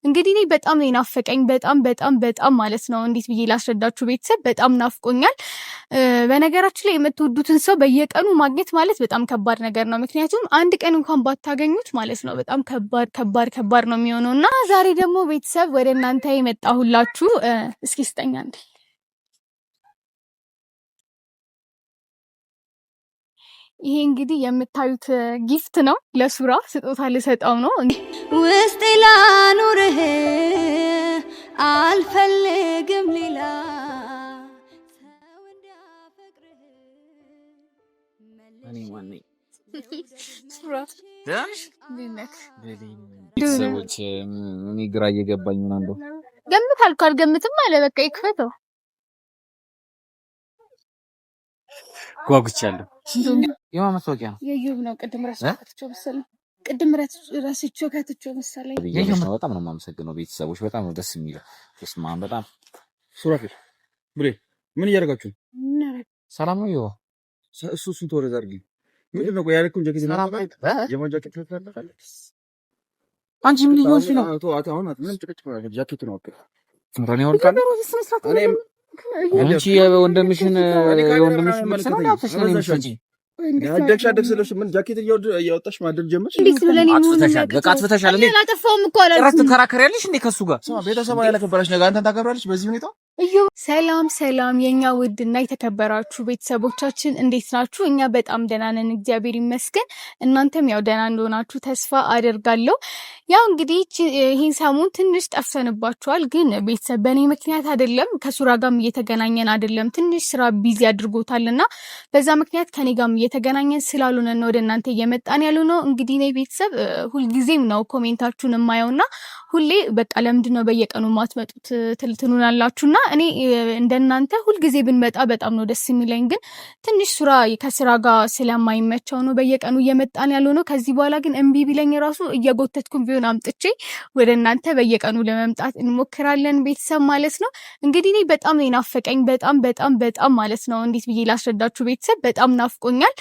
እንግዲህ እኔ በጣም ነው ናፈቀኝ በጣም ማለት ነው። እንዴት ብዬ ላስረዳችሁ ቤተሰብ በጣም ናፍቆኛል። በነገራችን ላይ የምትወዱትን ሰው በየቀኑ ማግኘት ማለት በጣም ከባድ ነገር ነው። ምክንያቱም አንድ ቀን እንኳን ባታገኙት ማለት ነው በጣም ከባድ ነው የሚሆነው እና ዛሬ ደግሞ ቤተሰብ ወደ እናንተ የመጣሁላችሁ እስኪ ስጠኛ እንዴ ይሄ እንግዲህ የምታዩት ጊፍት ነው። ለሱራ ስጦታ ልሰጠው ነው። ውስጤ ላኑርህ አልፈልግም ሌላ ሰው እንዲያፈቅርህ እኔ ማን ነኝ? ሱራ ዳሽ ቢነክ ሰዎች እኔ ግራ እየገባኝ ነው። አንዱ ገምት አልኩ አልገምትም አለ። በቃ ይክፈተው። ጓጉቻለሁ። የማን ማስታወቂያ ነው? የዩብ ነው። ቅድም ረስቼው መሰለኝ። በጣም ነው የማመሰግነው ቤተሰቦች፣ በጣም ነው ደስ የሚለው። ስማን በጣም ሱራፊል ብሬ ምን እያደረጋችሁ ነው? ሰላም ነው? ይኸው እሱን ተወረድ አድርጊ። ምንድን ነው ያልኩኝ? ጃኬት ነው የማን ጃኬት ነው? አንቺ ምን ይሆንሽ ነው? አሁን ምን ጭቅጭቅ ነው? ጃኬት ነው አውቄ ትምራኔ ወልካለ አንቺ የወንድምሽን መልስ ነው ያውጥሽ ነው የሚፈጂ ያደግሽ ስለሽ ምን ጃኬት እያወጣሽ ማደር ጀመርሽ? እንዴት ብለን አጥፍተሻል። በቃ አጥፍተሻል። እኔ አላጠፋውም እኮ አላልኩም። ራስ ትከራከሪያለሽ እንዴ ከሱ ጋር? ቤተሰብ ያለከበረሽ ነገር አንተን ታከብራለሽ በዚህ ሁኔታ? ሰላም የኛ ውድና የተከበራችሁ ቤተሰቦቻችን እንዴት ናችሁ? እኛ በጣም ደህና ነን፣ እግዚአብሔር ይመስገን። እናንተም ያው ደህና እንደሆናችሁ ተስፋ አደርጋለሁ። ያው እንግዲህ ይሄን ሰሞን ትንሽ ጠፍተንባችኋል፣ ግን ቤተሰብ በእኔ ምክንያት አይደለም፣ ከሱራ ጋርም እየተገናኘን አይደለም። ትንሽ ስራ ቢዚ አድርጎታልና በዛ ምክንያት ከኔ ጋርም እየተገናኘን ስላልሆነ ነው ወደ እናንተ እየመጣን ያሉ ነው። እንግዲህ እኔ ቤተሰብ ሁልጊዜም ነው ኮሜንታችሁን የማየውና ሁሌ በቃ ለምንድን ነው በየቀኑ ማትመጡት ትሉናላችሁና እኔ እንደናንተ ሁልጊዜ ብንመጣ በጣም ነው ደስ የሚለኝ። ግን ትንሽ ሱራ ከስራ ጋር ስለማይመቸው ነው በየቀኑ እየመጣን ያለው ነው። ከዚህ በኋላ ግን እምቢ ቢለኝ ራሱ እየጎተትኩም ቢሆን አምጥቼ ወደ እናንተ በየቀኑ ለመምጣት እንሞክራለን ቤተሰብ ማለት ነው። እንግዲህ እኔ በጣም ነው ናፈቀኝ በጣም ማለት ነው። እንዴት ብዬ ላስረዳችሁ ቤተሰብ በጣም ናፍቆኛል።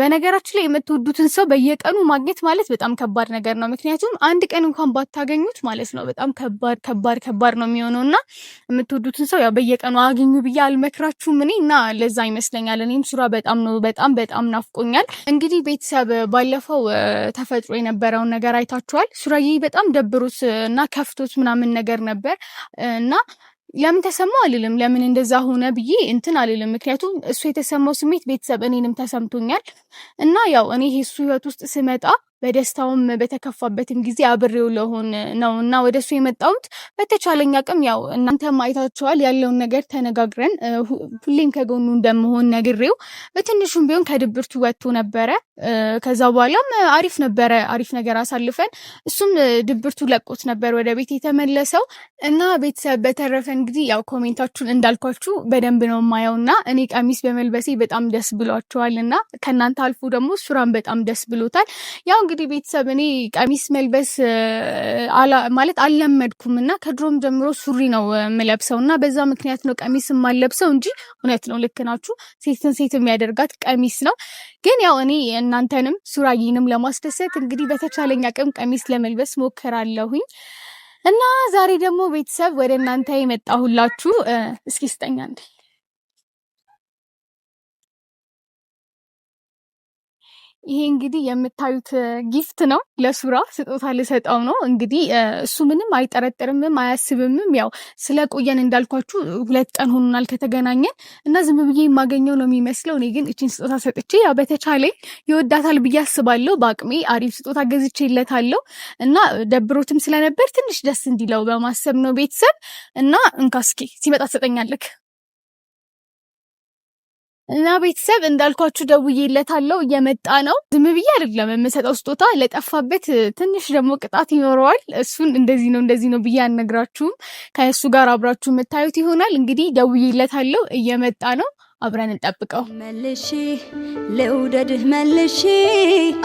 በነገራችን ላይ የምትወዱትን ሰው በየቀኑ ማግኘት ማለት በጣም ከባድ ነገር ነው። ምክንያቱም አንድ ቀን እንኳን ባታገኙት ማለት ነው በጣም ከባድ ነው የሚሆነውና የምትወዱትን ሰው ያው በየቀኑ አግኙ ብዬ አልመክራችሁም እኔ እና ለዛ ይመስለኛል እኔም ሱራ በጣም ናፍቆኛል። እንግዲህ ቤተሰብ ባለፈው ተፈጥሮ የነበረውን ነገር አይታችኋል። ሱራዬ በጣም ደብሮት እና ከፍቶት ምናምን ነገር ነበር እና ለምን ተሰማው አልልም፣ ለምን እንደዛ ሆነ ብዬ እንትን አልልም። ምክንያቱም እሱ የተሰማው ስሜት ቤተሰብ እኔንም ተሰምቶኛል እና ያው እኔ እሱ ህይወት ውስጥ ስመጣ በደስታውም በተከፋበትም ጊዜ አብሬው ለሆን ነው እና ወደሱ የመጣሁት በተቻለኝ አቅም ያው እናንተም አይታችኋል ያለውን ነገር ተነጋግረን ሁሌም ከጎኑ እንደምሆን ነግሬው በትንሹም ቢሆን ከድብርቱ ወጥቶ ነበረ። ከዛ በኋላም አሪፍ ነገር አሳልፈን እሱም ድብርቱ ለቆት ነበር ወደ ቤት የተመለሰው እና ቤተሰብ በተረፈ እንግዲህ ያው ኮሜንታችሁን እንዳልኳችሁ በደንብ ነው የማየውና እኔ ቀሚስ በመልበሴ በጣም ደስ ብሏቸዋል እና ከእናንተ አልፎ ደግሞ ሱራን በጣም ደስ ብሎታል። ያው እንግዲህ ቤተሰብ እኔ ቀሚስ መልበስ ማለት አልለመድኩም እና ከድሮም ጀምሮ ሱሪ ነው የምለብሰው እና በዛ ምክንያት ነው ቀሚስ የማልለብሰው እንጂ እውነት ነው ልክ ናችሁ፣ ሴት የሚያደርጋት ቀሚስ ነው። ግን ያው እኔ እናንተንም ሱራዬንም ለማስደሰት እንግዲህ በተቻለኝ አቅም ቀሚስ ለመልበስ ሞክራለሁኝ እና ዛሬ ደግሞ ቤተሰብ ወደ እናንተ የመጣሁላችሁ እስኪ ስጠኛ እንዴ ይሄ እንግዲህ የምታዩት ጊፍት ነው። ለሱራ ስጦታ ልሰጠው ነው። እንግዲህ እሱ ምንም አይጠረጥርምም አያስብምም። ያው ስለቆየን እንዳልኳችሁ 2 ቀን ሆኖናል ከተገናኘን እና ዝም ብዬ የማገኘው ነው የሚመስለው። እኔ ግን እቺን ስጦታ ሰጥቼ ያው በተቻለኝ ይወዳታል ብዬ አስባለሁ። በአቅሜ አሪፍ ስጦታ ገዝቼለታለሁ እና ደብሮትም ስለነበር ትንሽ ደስ እንዲለው በማሰብ ነው ቤተሰብ እና እንካስኪ ሲመጣ ትሰጠኛለህ እና ቤተሰብ እንዳልኳችሁ ደውዬለታለሁ እየመጣ ነው። ዝም ብዬ አይደለም የምሰጠው ስጦታ ለጠፋበት ትንሽ ደግሞ ቅጣት ይኖረዋል። እሱን እንደዚህ ነው ብዬ አልነግራችሁም። ከእሱ ጋር አብራችሁ የምታዩት ይሆናል። እንግዲህ ደውዬለታለሁ እየመጣ ነው። አብረን እንጠብቀው። መልሼ ልውደድህ መልሼ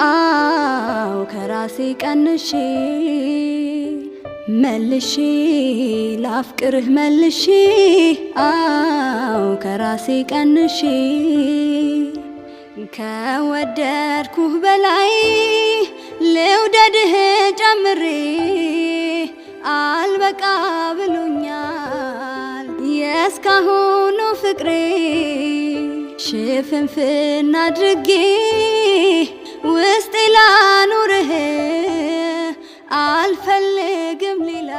አው ከራሴ ቀንሼ መልሼ ላፍቅርህ መልሼ አው ከራሴ ቀንሼ ከወደድኩህ በላይ ልውደድህ ጨምሬ አልበቃ ብሎኛል የእስካሁኑ ፍቅሬ ሽፍንፍና አድርጌ ውስጤ ላኑርህ አልፈልግም ሌላ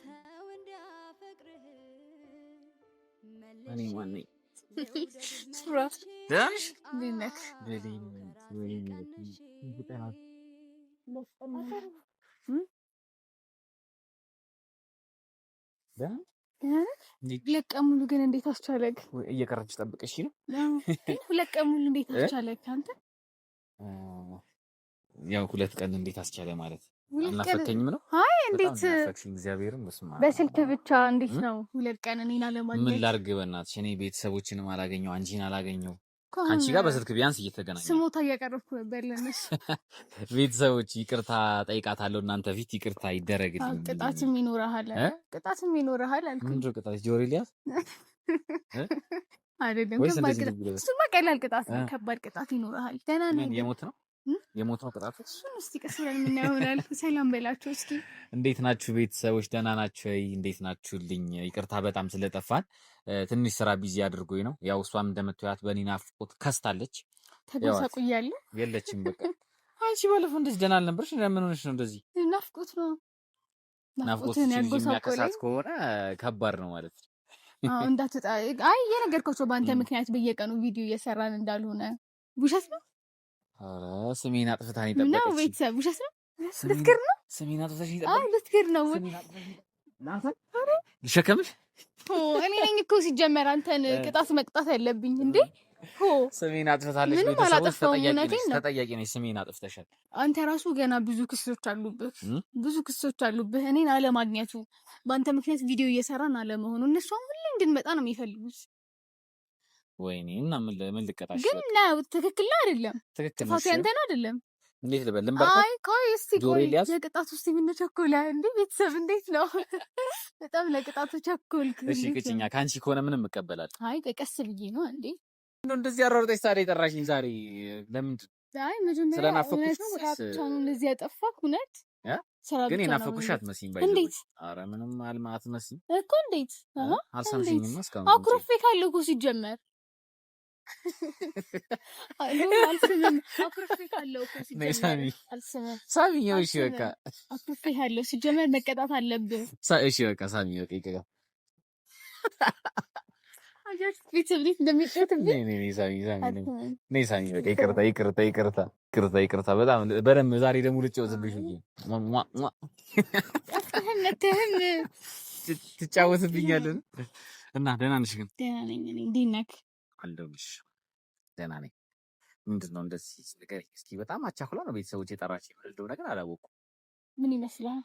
ሰው እንዲያፈቅርህ እኔ ማን ነኝ? ሱራ ዳሽ ሊነክ ሁለት ቀን ሙሉ ግን እንዴት አስቻለክ? እየቀረች ጠብቀሽ ነው። ሁለት ቀን ሙሉ እንዴት አስቻለክ አንተ? ያው ሁለት ቀን እንዴት አስቻለ ማለት አናፈከኝም ነው። አይ እንዴት እግዚአብሔርን በስማ በስልክ ብቻ እንዴት ነው ሁለት ቀን እኔን አለማግኘት? ምን ላድርግ በእናትሽ እኔ ቤተሰቦችንም አላገኘው አንቺን አላገኘው አንቺ ጋር በስልክ ቢያንስ እየተገናኘን ስሞታ እያቀረብኩ ነበር ለነሱ ቤተሰቦች ይቅርታ ጠይቃታለሁ እናንተ ፊት ይቅርታ ይደረግልኝ። ቅጣትም ይኖርሃል አልኩ። ምንድን ነው ቅጣት? ጆሮ ሊያዝ አይደለም እሱማ ቀላል ቅጣት ነው። ከባድ ቅጣት ይኖርሃል። ደህና ነኝ። የሞት ነው ቅጣት። እሱን እስቲ ቀስ ብለን የምናየው ሰላም በላቸው እስኪ። እንዴት ናችሁ ቤተሰቦች? ደህና ናችሁ? እንዴት ናችሁልኝ? ይቅርታ በጣም ስለጠፋን ትንሽ ስራ ቢዚ አድርጎኝ ነው። ያው እሷም እንደምትያት በእኔ ናፍቆት ከስታለች። ተጎሳቁያለሁ የለችም በቃ። አንቺ ባለፈው እንደዚህ ደህና አልነበርሽ? ምን ሆነሽ ነው እንደዚህ? ናፍቆት ነው። ናፍቆትን የሚያከሳት ከሆነ ከባድ ነው ማለት ነው። እንዳትወጣ አይ የነገርኳቸው በአንተ ምክንያት በየቀኑ ቪዲዮ እየሰራን እንዳልሆነ። ውሸት ነው። ኧረ ስሜን አጥፍታን ይጠበቀች ነው ቤተሰብ። ውሸት ነው። ልትክር ነው። ስሜን አጥፍታሽ ይጠበቀች። አይ ልትክር ነው። ልሸከምሽ እኔ ነኝ እኮ ሲጀመር አንተን ቅጣት መቅጣት ያለብኝ እንዴ? ስሜን አጥፍታለች። ቤተሰቦች ተጠያቂ ነኝ። ስሜን አጥፍተሻል። አንተ ራሱ ገና ብዙ ክሶች አሉብህ እኔን አለማግኘቱ፣ በአንተ ምክንያት ቪዲዮ እየሰራን አለመሆኑ። እነሱ ሁሌ እንድንመጣ ነው የሚፈልጉት። ወይኔ እና ምን ልቀጣሽ? ግን ነው ትክክል ነው አይደለም? ጥፋቱ ያንተ ነው አይደለም? እንዴት ልበል? ልንበርታ? አይ ቆይ እስቲ የቅጣቱ እስቲ ምን ቸኮለ እንዴ? ቤተሰብ እንዴት ነው? በጣም ለቅጣቱ ቸኮልክ። እሺ ቅጭኛ ከአንቺ ከሆነ ምንም እቀበላለሁ። አይ ቀስ ብዬ ነው እንዴ። እንደዚህ አሯሯጠሽ ታዲያ የጠራሽኝ ዛሬ ለምንድን? አይ መጀመሪያ ስለናፈኩሽ ነው ወይስ ብቻ ነው እንደዚህ ያጠፋክ? እውነት ግን የናፈኩሽ አትመስይም። ባይ እንዴት? ኧረ ምንም አትመስይም እኮ እንዴት? አልሰምሽኝም እስካሁን። አኩርፌ ካለው እኮ ሲጀመር ሲጀመር መቀጣት አለብህ። እሺ በቃ ሳሚ በቃ ይቀጣ። ቤተሰብ እንዴት እንደሚጫወትብኝ ይቅርታ በጣም በደምብ ዛሬ ደግሞ ልጫወትብሽ ትጫወትብኛለህ እና ደህና ነሽ ግን? ደህና ነኝ። እንዴት ነህ? አለሁልሽ። ደህና ነኝ። ምንድን ነው እንደዚህ ንገሪኝ እስኪ። በጣም አቻኩላ ነው ቤተሰቦች የጠራች የምልደው ነገር አላወኩም። ምን ይመስላል?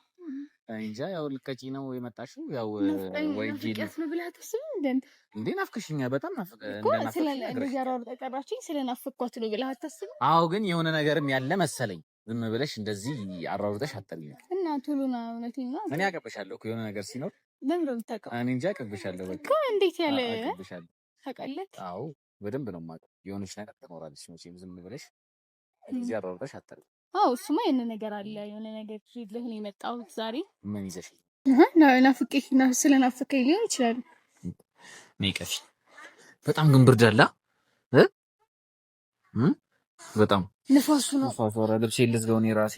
እንጃ ያው ልቀጪ ነው የመጣሽው? ያው ወይ ጂስ ነው ብላ ተስብ እንዴ ናፍቀሽኛል። በጣም ስለናፈቅኳት ነው ብላ ተስብ። አዎ ግን የሆነ ነገርም ያለ መሰለኝ። ዝም ብለሽ እንደዚህ አራሩጠሽ አጠልኝ እና ቶሎና እውነቴን ነው። እኔ አቀብሻለሁ እኮ የሆነ ነገር ሲኖር። ለምን ነው የምታውቀው? እኔ እንጃ አቀብሻለሁ። በቃ እንዴት ያለ አቀብሻለሁ ታውቃለህ? አዎ በደንብ ነው የማውቀው። የሆነች ነገር ትኖራለች መቼም ዝም ብለሽ እዚህ አራሩጠሽ አጠልኝ። አዎ እሱማ የሆነ ነገር አለ። የሆነ ነገር ይዘህ ነው የመጣሁት ዛሬ። ምን ይዘሽ? ናፍቄሽ ስለናፈቀኝ ሊሆን ይችላል። ነይቀሽ በጣም ግን ብርድ አለ በጣም ንፋሱ ነው። ፋፋራ ልብስ የለዝገው ነው ራሴ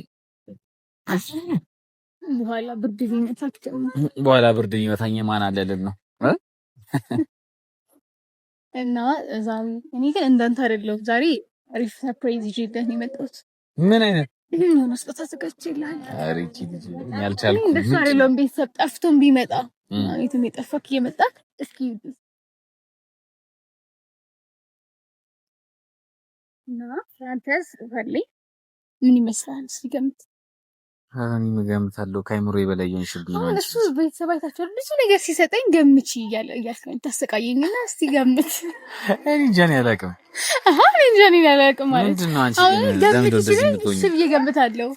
በኋላ ብርድ ይመታኝ ማን አለልን ነው እና ዛሬ እኔ ግን እንዳንተ አይደለሁም። ዛሬ አሪፍ ሰርፕራይዝ ይዤልህ ነው የመጣሁት። ምን አይነት የሆነ ስጦታ አዘጋጅቼልሃል። ኧረ እቺ ልጅ ያልቻልኩ እንደሱ አይደለም። ቤተሰብ ጠፍቶም ቢመጣ የትም የጠፋክ እየመጣክ እስኪ እና ፍራንተስ ፈልይ ምን ይመስላል? እስኪ ገምት። እኔ እገምታለሁ። ከአይምሮ የበላይ የሆንሽብኝ ነው። እሱ ቤተሰብ አይታችሁ ብዙ ነገር ሲሰጠኝ ገምቺ እያልከኝ ታሰቃየኝና እስቲ ገምት። እኔ እንጃ እኔ አላውቅም። እኔ እንጃ እኔ አላውቅም ማለት ምንድን ነው? አንቺ ለምን እንደዚህ የምትሆኚ? እሺ ብዬ ገምታለሁ።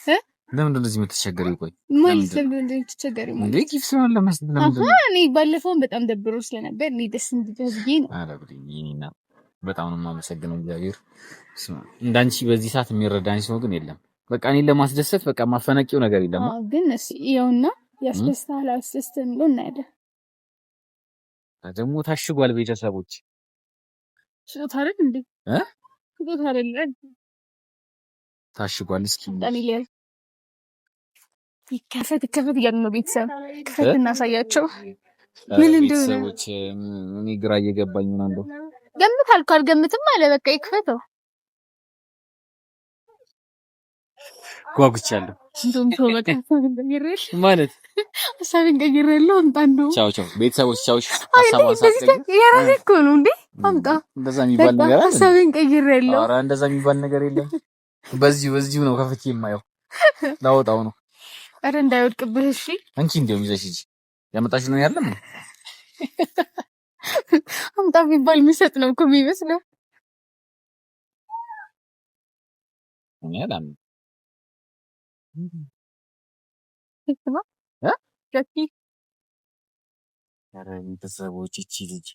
ለምን እንደዚህ የምትቸገሪው? ቆይ ማለት ለምን እንደዚህ የምትቸገሪው? እንዴ ጊፍት ነው ለመስጠት ለምን? እኔ ባለፈውን በጣም ደብሮ ስለነበር እኔ ደስ እንዲል ብዬ ነው። ኧረ ብዬና በጣም ነው የማመሰግነው እግዚአብሔር። እንዳንቺ በዚህ ሰዓት የሚረዳኝ ሰው ግን የለም። በቃ እኔን ለማስደሰት በቃ ማፈነቂው ነገር የለም። ግን እሺ ይኸውና ያስደስታል አያስደስትም ብሎ እናያለን። ደግሞ ታሽጓል። ቤተሰቦች ስጦታ አይደል እንዴ? ስጦታ አይደል? ታሽጓል። እስኪ ዳንኤል ይከፈት እያሉ ነው ቤተሰብ። ክፈት እናሳያቸው። ምን እንደሆነ ቤተሰቦች እኔ ግራ እየገባኝ ነው። እንደው ገምት አልኩ አልገምትም አለ። በቃ ይክፈተው። ጓጉቻለሁ። እንደውም ሰው በቃ ማለት ሀሳቤን ቀይሬያለሁ። አምጣ ቻው ቤተሰቦች ቻው። ሀሳቡን ሳትቀይር የራሴ እኮ ነው እንዴ? አምጣ። እንደዛ የሚባል ነገር አለ? ሀሳቤን ቀይሬያለሁ። ኧረ እንደዛ የሚባል ነገር የለም። በዚሁ ነው ከፍቼ የማየው። ላወጣው ነው። ኧረ እንዳይወድቅብህ እሺ። አንቺ እንደውም ይዘሽ ሂጂ። ያመጣሽ ነው ያለም አምጣ ቢባል የሚሰጥ ነው እኮ የሚመስለው። እኔ አላም ኧረ ቤተሰቦች እቺ ልጅ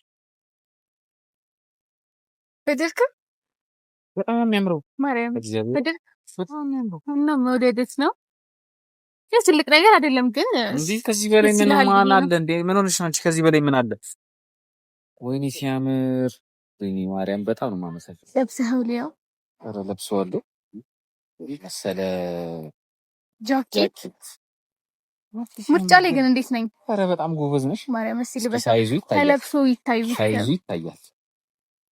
በደርክ በጣም የሚያምረው ማርያም በደርክ በጣም የሚያምረው እና መውደድት ነው። ይህ ትልቅ ነገር አይደለም ግን እንዴ ከዚህ በላይ ምን ማን አለ እንዴ? ምን ሆነሽ አንቺ? ከዚህ በላይ ምን አለ? ወይኔ ሲያምር! ወይኔ ማርያም በጣም ነው የማመሰግነው። ለብሰኸው ሊያው ኧረ ለብሰዋለሁ መሰለ ጃኬት ምርጫ ላይ ግን እንዴት ነኝ? ኧረ በጣም ጎበዝ ነሽ ማርያም። እስኪ ልበስ። ሳይዙ ይታያል። ተለብሶ ይታዩ ሳይዙ ይታያል።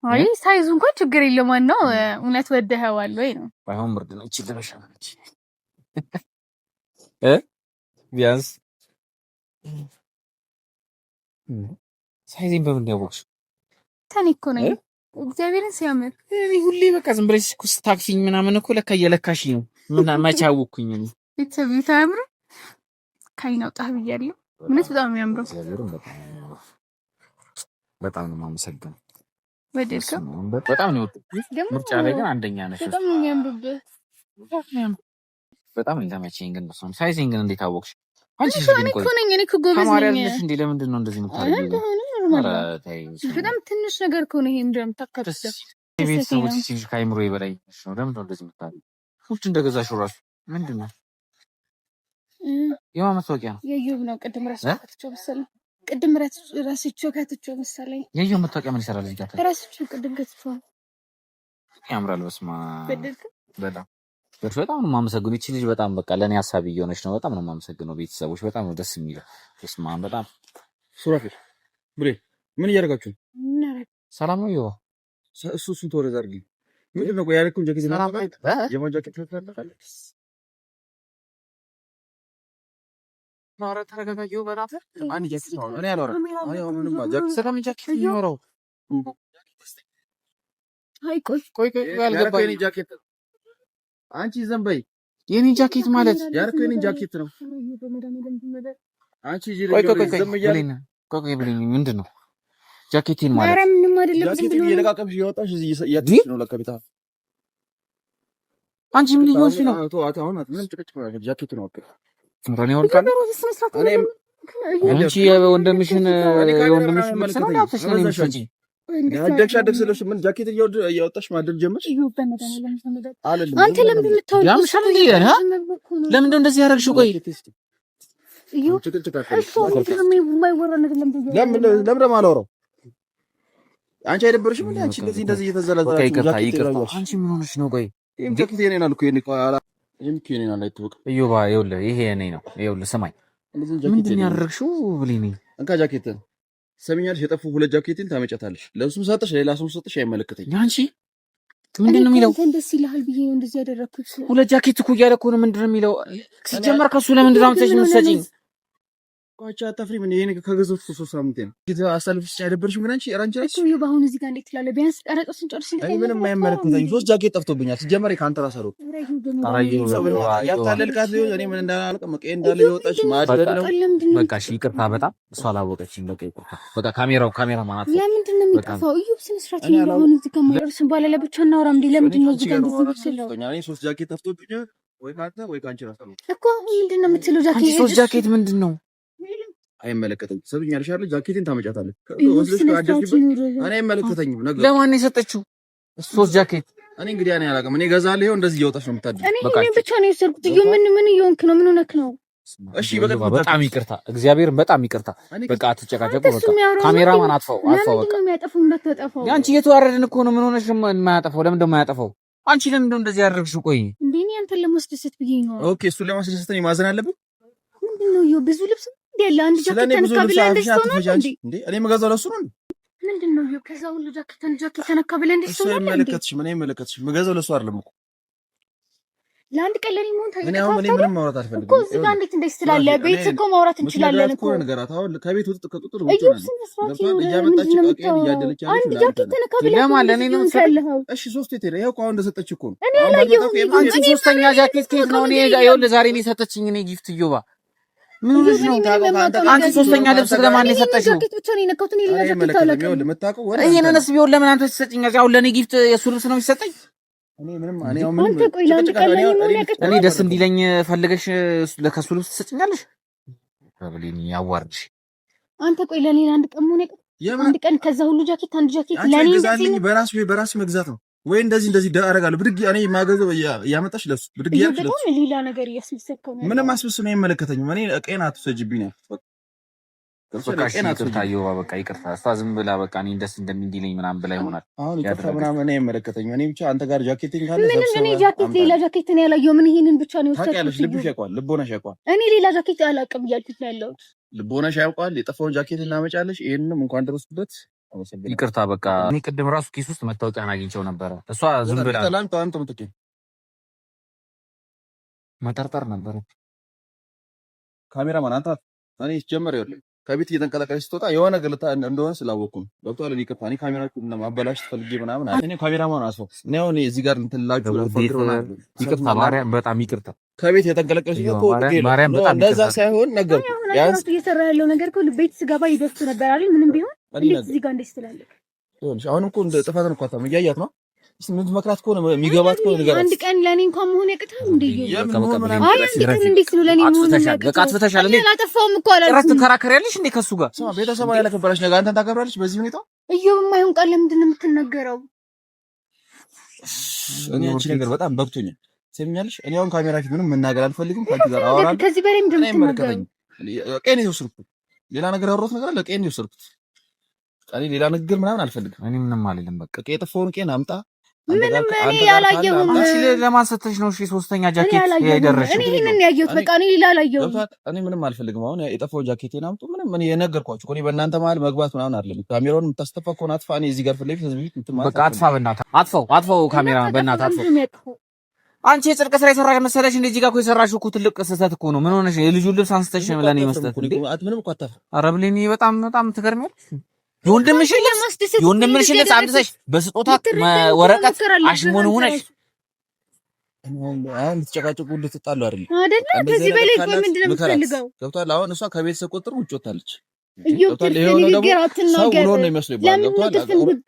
አይ ሳይዙ እንኳን ችግር የለም። ዋናው እውነት ወደኸዋል ወይ ነው። ባይሆን ምርድ ነው። እቺ ልበሻ ነች ቢያንስ ሳይዜን በምን ያወቅሽ? ተኔ እኮ ነኝ። እግዚአብሔርን ሲያምር እኔ ሁሌ በቃ ዝም ብለሽ ስታክፊኝ ምናምን እኮ ለካ እየለካሽ ነው። ምን መቼ አወቅኩኝ? ቤተሰብ ታምሩ ካይን አውጣህ ብያለሁ። ምንስ በጣም የሚያምረው በጣም ነው የማመሰግነው። ወደድከው? በጣም ነው ምርጫ ላይ ግን አንደኛ ነሽ። በጣም ነው የሚያምርብህ። በጣም የተመቸኝ ግን ነው። ሳይዜን ግን እንዴት አወቅሽ? አንቺ እኔ እኮ ነኝ። እኔ እኮ ጎበዝ ነኝ። ተማሪ አይደለሽ እንዴ? ለምንድን ነው እንደዚህ የምታደርጊው? በጣም ትንሽ ነገር እኮ ነው ይሄ እንደምታካትተው። ቤተሰቦች ሲልሽ ከአይምሮ በላይ ነው። ለምንድን ነው እንደዚህ የምታደርጊው? ሁሉ እንደገዛሽው እራሱ ምንድን ነው? የማን ማስታወቂያ ነው? የዩብ ነው። ቅድም ረስቼው መሰለኝ። የዩብ መታወቂያ ምን ይሰራል እዚህ ጋር? ረስቼው ቅድም ገዝቼዋለሁ። ያምራል። በስመ አብ በጣም ነው የማመሰግነው። እቺ ልጅ በጣም በቃ ለኔ ሀሳብ እየሆነች ነው። በጣም ነው የማመሰግነው። ቤተሰቦች በጣም ነው ደስ የሚለው። በስመ አብ በጣም ሱራፌል ብሬ ምን እያደረጋችሁ ነው? ሰላም ነው? ይኸው እሱን ተወረድ አድርጊ። ምንድን ነው ያልኩኝ? ጃኬት የማን ጃኬት ትፈልጋለህ? ማራ ተረጋጋዩ። በራፍህ አንድ ጃኬት ነው። እኔ አላወራም። አይ ምንም ጃኬት ስለምን ጃኬት ይኖረው? አይ ቆይ ያልገባኝ የኔ ጃኬት አንቺ ዘን በይ። የኔ ጃኬት ማለት ያልኩህ የኔ ጃኬት ነው። አንቺ ቆይ ብለኝ ምንድን ነው ጃኬቴን ማለት? ኧረ ምንም አይደለም። ጃኬቴን እየለቃቀምሽ እያወጣሽ እዚህ እያጥሽ ነው ለካ ቤታ። አንቺ ምን ይወስሽ ነው? አሁን ምንም ጭቅጭቅ ነው። ጃኬቱ ነው አውቀ ትምራኔ ወልካለ አንቺ የወንድምሽን መስራት አጥተሽ ነው የምትፈጪ። ያደግሽ ስለሽ ምን ጃኬት እያወጣሽ ማደል ጀመርሽ? አንተ ለምን የምታወጣው? ያምሻል እንዴ? ለምን እንደዚህ ያደረግሽው? ቆይ ለምን አላወራው? አንቺ አይደብርሽም እንዴ? አንቺ እንደዚህ እየተዘለዘለ አንቺ ምን ሆነሽ ነው? ቆይ ጃኬት የኔ ነው እኮ የኔ የኔ ነው አይተውቅ። እዮባ ይኸውልህ፣ ይሄ የኔ ነው። ይኸውልህ ስማኝ፣ ምንድን ያደረግሽው ብለኝ ነኝ። እንካ ጃኬትን ሰሚኛልሽ። የጠፉ ሁለት ጃኬትን ታመጫታለሽ። ለሱም ሰጠሽ፣ ሌላ ሰው ሰጠሽ፣ አይመለከተኝም። አንቺ ምንድን ነው የሚለው? ደስ ይልሃል ብዬ ነው እንደዚህ ያደረኩት። ሁለት ጃኬት እኮ እያለ እኮ ነው። ምንድን ነው የሚለው? ሲጀመር ከሱ ለምንድን ነው አምጥተሽ የምትሰጪኝ? ቋቻ አታፍሪም እንዴ? ይሄን ከገዛሁት 3 ሳምንት ነው። አሳልፍሽ አይደብርሽም? ግን አንቺ ራንቺ እኮ ይባሁን እዚህ ጋር እንዴት ትላለህ? ቢያንስ ቀረጥሽን ጨርሽ እንዴ? ምንም አይመለከተኝም። 3 ጃኬት ጠፍቶብኛል። ሲጀመር ካንተ ራስ አሮጥ ያታለልካት ሊሆን እኔ ምን እንዳላልቀ መቀይ እንዳለ ይወጣሽ ማደል ነው። በቃ እሺ ይቅርታ። በጣም እሷ አላወቀችኝ። በቃ ይቅርታ። በቃ ካሜራ ማለት ለምንድን ነው የሚጠፋው? እዩ ስነ ስርዓት ነው። አሁን እዚህ ጋር ማይደርስ ባለ ለብቻ እናወራ እንዴ? ለምንድን ነው እዚህ ጋር እንደዚህ ብትለው? እኔ 3 ጃኬት ጠፍቶብኛል። ወይ ካንተ ወይ ካንቺ ራስ አሮጥ እኮ ምንድን ነው የምትለው? ጃኬት 3 ጃኬት ምንድን ነው? አይመለከተኝም። ሰብኛለሽ አይደል? ጃኬቴን ታመጫታለህ። ወስደሽ ካደርሽበት እኔ አይመለከተኝም። ነገር ለማን ነው የሰጠችው? 3 ጃኬት እኔ እንግዲህ እኔ አላውቅም። እኔ እገዛለሁ። ይኸው እንደዚህ እየወጣሽ ነው የምታድር። በቃ እኔ ብቻ ነው የሰርኩት። እዩ ምን እየሆንክ ነው? ምን ሆነክ ነው? እሺ በጣም ይቅርታ፣ እግዚአብሔርን በጣም ይቅርታ። በቃ አትጨቃጨቁ። በቃ ካሜራማን አጥፋው። በቃ አንቺ እየተዋረድን እኮ ነው። ምን ሆነሽ የማያጠፋው? ለምን ደግሞ የማያጠፋው? አንቺ ለምን እንደዚህ ያደርግሽው? ቆይ እንዴ እኔ አንተን ለማስደሰት ብዬ ነው። ኦኬ እሱን ለማስደሰት ነው ማዘን አለብን። ምንድነው ይኸው ብዙ ልብስ ያለ አንድ ጃኬት ተነካብለ እንደዚህ እንዴ እኔ መጋዛው ለሱ ነው። ምንድነው ይኸው ከዛ ሁሉ ጃኬት ተነካብለ እንደዚህ ነው። ምን አይመለከትሽም። መጋዛው ለሱ አይደለም እኮ ለአንድ ቀን ለኔ ሞን ታይቶ እኔ ምንም ማውራት አልፈልግም እኮ እዚህ ጋር እንዴት እንደዚህ ትላለህ? ቤት እኮ ማውራት እንችላለን እኮ ነገራት። አሁን ከቤት ውስጥ ከቁጥር ውጪ ነው እያመጣች ቃቄን እያደለች ያለች አንድ ጃኬት ተነካብለ ለማለት ነው ሰለኸው። እሺ ሶስት የት ሄደ? ያው እኮ አሁን እንደሰጠች እኮ ነው። እኔ አላየሁም። አንቺ ሶስተኛ ጃኬት ከየት ነው? እኔ ይኸውልህ ዛሬ ነው የሰጠችኝ። እኔ ጊፍት እዮባ ምን ሆነሽ ነው? አንቺ ሶስተኛ ልብስ ለማን ነው የሰጠችው? ጃኬት ብቻ ነው የነካሁት። እኔ ሌላ ጃኬት አላውቅም። ይሄንንስ ቢሆን ለምን አንተ ትሰጪኛለሽ? አሁን ለኔ ጊፍት የሱ ልብስ ነው የሚሰጠኝ። እኔ ደስ እንዲለኝ ፈልገሽ ለከሱ ልብስ ትሰጪኛለሽ? በብሌን ያዋርድሽ አንተ። ቆይ ለኔ አንድ ቀን ሆነ አንድ ቀን ከዛ ሁሉ ጃኬት አንድ ጃኬት ለኔ እንደዚህ በራስ መግዛት ነው ወይ? እንደዚህ አደርጋለሁ ብድግ እኔ ማገዘው ያመጣሽ ለሱ ብድግ ያለሽ ሌላ ነገር እያስመሰልከው ነው። ምንም አስመስል ነው አይመለከተኝም። እኔ ቀይና አትሰጅብኝ ነው በቃ ይቅርታ። እሷ ዝም ብላ በቃ እኔ ደስ እንደሚልኝ ምናምን ብላ ይሆናል። አሁን ይቅርታ ምናምን እኔ አይመለከተኝም። እኔ ብቻ አንተ ጋር ጃኬቲንግ ካለ ምንም እኔ ጃኬት ሌላ ጃኬት ነው ያላየው። ምን ይሄንን ብቻ ነው ወሰድኩት። ታውቂያለሽ፣ ልብሽ ያውቃል፣ ልቦናሽ ያውቃል። እኔ ሌላ ጃኬት አላውቅም እያልኩት ነው ያለሁት። ልቦናሽ ያውቃል። የጠፋውን ጃኬት እናመጫለሽ። ይሄንንም እንኳን ደረስኩበት። ይቅርታ በቃ እኔ ቅድም ራሱ ኪስ ውስጥ መታወቂያን አግኝቼው ነበረ። እሷ ዝም ብላ መጠርጠር ነበረ። ካሜራማን አንተ እኔ ጀመር ይኸውልህ ከቤት እየተንቀለቀለች ስትወጣ የሆነ ግልታ እንደሆነ ስላወቅኩኝ ገብቶሃል። እኔ ይቅርታ እኔ ካሜራችሁን ማበላሽ ፈልጌ ምናምን አለ። እኔ ካሜራማን አስፈው እኔ አሁን እዚህ ጋር እንትን ላችሁ ይቅርታ ማርያም፣ በጣም ይቅርታ። ከቤት የተንቀለቀለች እኮ ማርያም፣ በጣም እንደዛ ሳይሆን ነገር ያንስ እየሰራ ያለው ነገር እኮ ቤት ስገባ ይደስ ነበር አይደል? ምንም ቢሆን እንዴት እዚህ ጋር እንደዚህ ትላለህ? አሁን እኮ እንደ ጥፋትን እኮ አታም እያያት ነው። ምን መክራት እኮ ነው የሚገባት እኮ ነገር አንድ ቀን ለኔ እንኳን መሆን ያቅታል እንዴ? እንዴት ነው ለኔ መሆን ያቅታል? በቃ አትፈታሻል። እኔ አላጠፋውም እኮ አላልኩም። እረፍት ትከራከሪያለሽ እንዴ ከሱ ጋር? ስማ ቤተሰብ ያለከበራሽ ነገር አንተን ታከብራለች በዚህ ሁኔታ። እየው የማይሆን ቃል ለምንድን ነው የምትናገረው? እኔ አንቺ ነገር በጣም በቅቶኛል። ትሰሚኛለሽ? እኔ አሁን ካሜራ ፊት ምንም መናገር አልፈልግም። ከአንቺ ጋር አወራለሁ። ከዚህ በላይ ምንድን ነው የምትናገረው? ቀን የወሰድኩት ሌላ ነገር ያወራሁት ነገር አለ። ቀን የወሰድኩት እኔ ሌላ ንግግር ምናምን አልፈልግም። እኔ ምንም አልልም። በቃ የጠፋውን ቀን አምጣ። ምንም እኔ ያላየሁም። አንቺ ለማሰተሽ ነው። እሺ ሶስተኛ ጃኬት ያይደረሽ እኔ ይሄንን ያየሁት በቃ እኔ ሌላ አላየሁም። እኔ ምንም አልፈልግም። አሁን የጠፋውን ጃኬቴን አምጡ። ምንም እኔ የነገርኳችሁ እኔ በእናንተ መሀል መግባት ምናምን አይደለም። ካሜራውን የምታስተፋ ከሆነ አጥፋ። እኔ እዚህ ጋር ፍለፊት በቃ አጥፋ። በእናትህ አጥፋው። ካሜራ በእናትህ አጥፋው። አንቺ የጽድቅ ስራ የሰራሽ መሰለሽ? እንደ እዚህ ጋር እኮ የሰራሽው እኮ ትልቅ ስህተት እኮ ነው። ምን ሆነሽ? የልጁን ልብስ አንስተሽ ለኔ መስጠት እንዴ? ምንም እኮ አታፍ። ኧረ ብሌኒ በጣም ትገርሚያለሽ። የወንድምሽን ልብስ አምጥተሽ በስጦታ ወረቀት አሽሞን ሆነሽ አሁን ልትጨቃጨቁ ልትጣሉ አይደል? ከዚህ በላይ ምንድን ነው የምትፈልገው? ገብቶሃል? አሁን እሷ ከቤተሰብ ቁጥር ውጭ ወጣለች።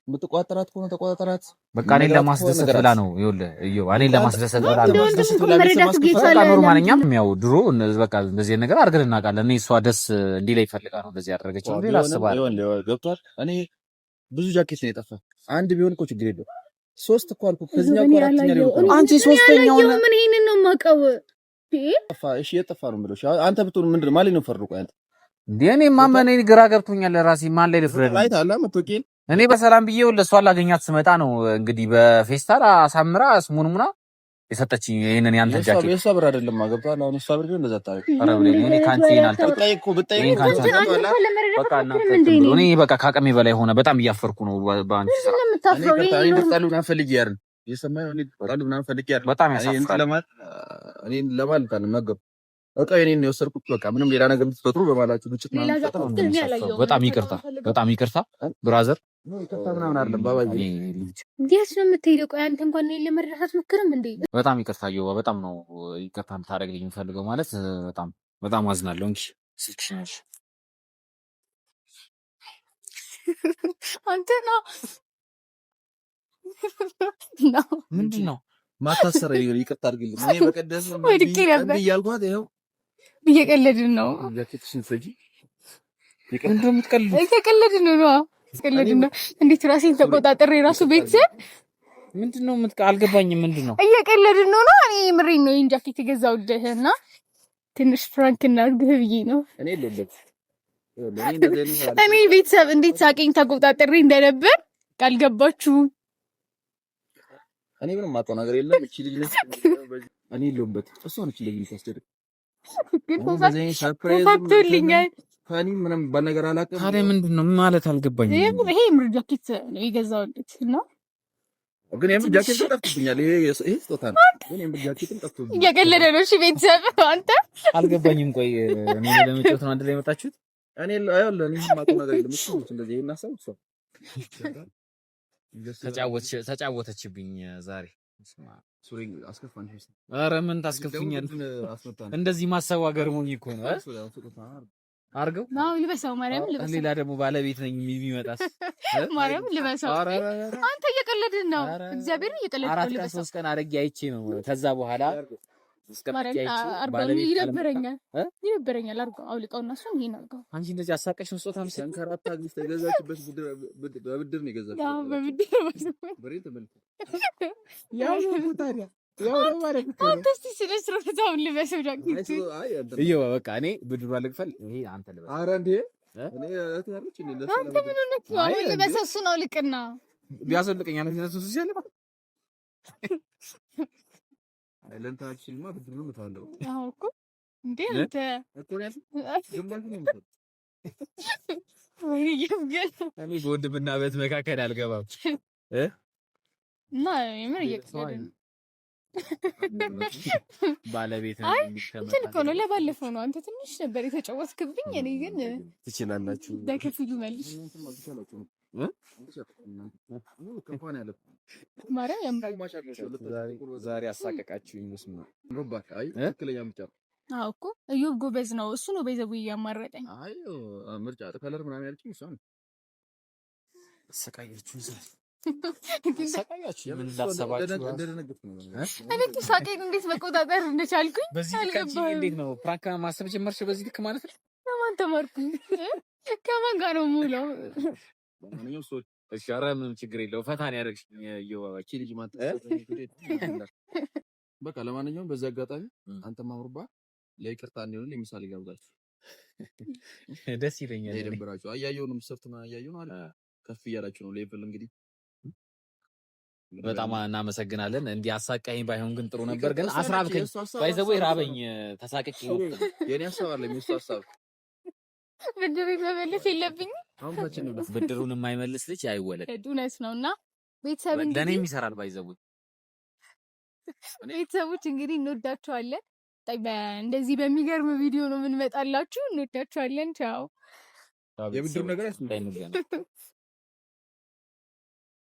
ምትቋጠራት ከሆነ ተቋጠራት። በቃ እኔን ለማስደሰት ብላ ነው። ይኸውልህ እኔን ለማስደሰት ብላ ነው። ኖርማል። እኛም ያው ድሮ በቃ እንደዚህ ነገር አድርገን እናውቃለን። እኔ እሷ ደስ እንዲለኝ ፈልጋ ነው እንደዚህ ያደረገችው። ሌላ አስባለሁ። ገብቶሃል? እኔ ብዙ ጃኬት ነው የጠፋ። አንድ ቢሆን እኮ ችግር የለውም። ሶስት እኮ አልኩህ። ከዚህኛው እኮ አራተኛ ሊሆን አንቺ ሶስተኛው ምን ይሄንን ነው የማውቀው? ጠፋ። እሺ የጠፋ ነው የምልሽ። አንተ ብትሆን ምንድን ማለት ነው ፈርቆ ያንተ እንዴ? እኔ ማመን ግራ ገብቶኛል። ራሴ ማን ላይ ልፍረድ? አይታላ መጥቶኬል እኔ በሰላም ብዬ ለሷ ላገኛት ስመጣ ነው እንግዲህ በፌስታል አሳምራ ስሙንሙና የሰጠችኝ ይሄንን ያንተ ጃኬት። የሷ ብር አይደለም ማገብቷል። አሁን እሷ ብር ግን እንደዛ ታሪክ ኧረ ብለኝ እኔ ካንቺ አልጠብቅም። እኔ በቃ ከአቅሜ በላይ ሆነ። በጣም እያፈርኩ ነው በአንቺ ስራ። በጣም ያሳፍራል። እኔ ለማለት አልናገርም። በቃ የኔን የወሰድኩት በቃ ምንም ሌላ ነገር ልትፈጥሩ በማላችሁ ግጭት ማለት በጣም ይቅርታ ብራዘር። ምናምን አይደለም ባባዬ። እንዴት ነው የምትሄደው? ቆይ አንተ እንኳን እኔን ለመረዳት አትሞክርም እንዴ? በጣም ይቅርታ ዮባ፣ በጣም ነው ይቅርታ እንድታደርግልኝ የምፈልገው። ማለት በጣም አዝናለሁ። እንኪ ስልክሽ ነሽ አንተ ነው ምንድን ነው ማታሰረ ይቅርታ አድርግልኝ። እኔ በቀደስ እያልኳት ይኸው እየቀለድን ነው። ጃኬትሽን ሰጂ እየቀለድን ነው። እንዴት ራሴን ተቆጣጠሬ ራሱ ቤተሰብ ምንድን ነው አልገባኝም። ምንድን ነው እየቀለድን ነው? እኔ የምሬን ነው። ይሄን ጃኬት የገዛሁልህ እና ትንሽ ፍራንክ እናድርግ ብዬ ነው። እኔ ልልት እኔ ቤተሰብ እንዴት ሳቀኝ ተቆጣጥሬ እንደነበር ቃል ገባችሁ። እኔ ምንም ማውቀው ነገር የለም። እቺ ልጅ ነች እኔ የለሁበት እሷ ነች ልጅ ታስደርግ ግን ተሳክቶልኛል። ፈኒ ምንም በነገር አላውቅም። ታዲያ ምንድን ነው ማለት አልገባኝም። ይሄ ምር ጃኬት ነው የገዛሁለት እና ግን የምር ጃኬት ጠፍቶብኛል። ይሄ ስጦታ ነው ግን የምር ጃኬትም ጠፍቶብኛል። እየቀለደ ነው። እሺ ቤተሰብ አንተ አልገባኝም። ቆይ እኔ ለመጫወት ነው አንድ ላይ የመጣችሁት? እኔ አይደለም እኔ ማውቀው ነገር የለም። እሱ እንደዚህ ይሄን አሰብ እሷ ተጫወተችብኝ ዛሬ። ሱሪ አስከፋንሽ። ኧረ ምን ታስከፍኛለህ? እንደዚህ ማሰብ ገርሞኝ እኮ ነው። አርገው ነው ልበሳው። ማርያም ልበሳው። ሌላ ደግሞ ባለቤት ነኝ የሚመጣስ ማርያም ልበሳው። አንተ እየቀለድን ነው። እግዚአብሔር እየቀለድን ነው። 4 ቀን 3 ቀን አድርጌ አይቼ ነው ከዛ በኋላ ይደብረኛል። አድርገው አውልቀውና እሱን ይሄን አድርገው። አንቺ እንደዚህ አሳቀሽ ነው ስጦታ ምስል ሰንከራታ ግስት የገዛችበት በብድር ነው የገዛችው። ያው በብድር በሬ ተመልኩ። ያው ነው ታዲያ ያው ነው ማለት ነው። አንተ እስቲ ስለስሮታው ልበሰው ጃኬት እየው በቃ እኔ ብድሩ አልክፈል። ይሄ አንተ ልበስ። ኧረ እንዴ እኔ አትያለች እንዴ ለሰላም አንተ ምን ሆነህ ነው? አሁን ልበሰው እሱን አውልቅና ቢያስወልቀኝ አለ ነው እሱ ሲያለ ለንታችልማ ብድሩ ነው የምታለው። አዎ እኮ እንዴ አንተ እኮ ነው ግንባር ነው የምታለው። ወይ ይብገል እኔ በወንድምና እህት መካከል አልገባም እና የምር እየቀለደ ነው ባለቤት ነው እንትን እኮ ነው። ለባለፈው ነው አንተ ትንሽ ነበር የተጫወትክብኝ። እኔ ግን ትችላላችሁ በከፊሉ መልስ ማርያም ያምራል። ዛሬ አሳቀቃችሁኝ። መስማ ሮባካ አይ ትክክለኛ ምርጫ። አዎ እኮ እዮብ ጎበዝ ነው። እሱ ነው በዘው እያማረጠኝ። አይ ምርጫ ከለር ምናምን ያልችኝ እሷ ነው። አሰቃያችሁኝ ዛሬ አሰቃያችሁ። ምን ላሰባችሁ? እኔ ሳቄን እንዴት መቆጣጠር እንደቻልኩኝ አልገባኝም። እንዴት ነው ፕራንክ ማሰብ ጀመርሽ በዚህ ልክ ማለት ነው? ከማን ተማርኩኝ? ከማን ጋር ነው የምውለው? ማንኛውም ሰው እሺ፣ ኧረ ምንም ችግር የለውም። ፈታ ነው ያደረግሽኝ። እቺ ልጅ ማለት በቃ ለማንኛውም በዚህ አጋጣሚ አንተም አምሩባ ለይቅርታ እንዲሆን ለምሳሌ ጋብዛችሁ ደስ ይለኛል። የደበራችሁ አያየው ነው ሰርተና አያየው ነው አይደል? ከፍ እያላችሁ ነው ሌቭል እንግዲህ በጣም እናመሰግናለን። እንዲህ አሳቃኝ ባይሆን ግን ጥሩ ነበር። ግን አስራብከኝ ባይዘው ራበኝ ተሳቀቂ ነው የኔ ሐሳብ አለ የሚስቱ ሐሳብ ብድሩን መመለስ የለብኝም። ብድሩን የማይመልስ ልጅ አይወለድ። እውነት ነውና ቤተሰብ እንግዲህ ለኔም ይሰራል ባይዘው ቤተሰቦች እንግዲህ እንወዳችኋለን። እንደዚህ በሚገርም ቪዲዮ ነው የምንመጣላችሁ። እንወዳችኋለን። ቻው። የብድሩ ነገር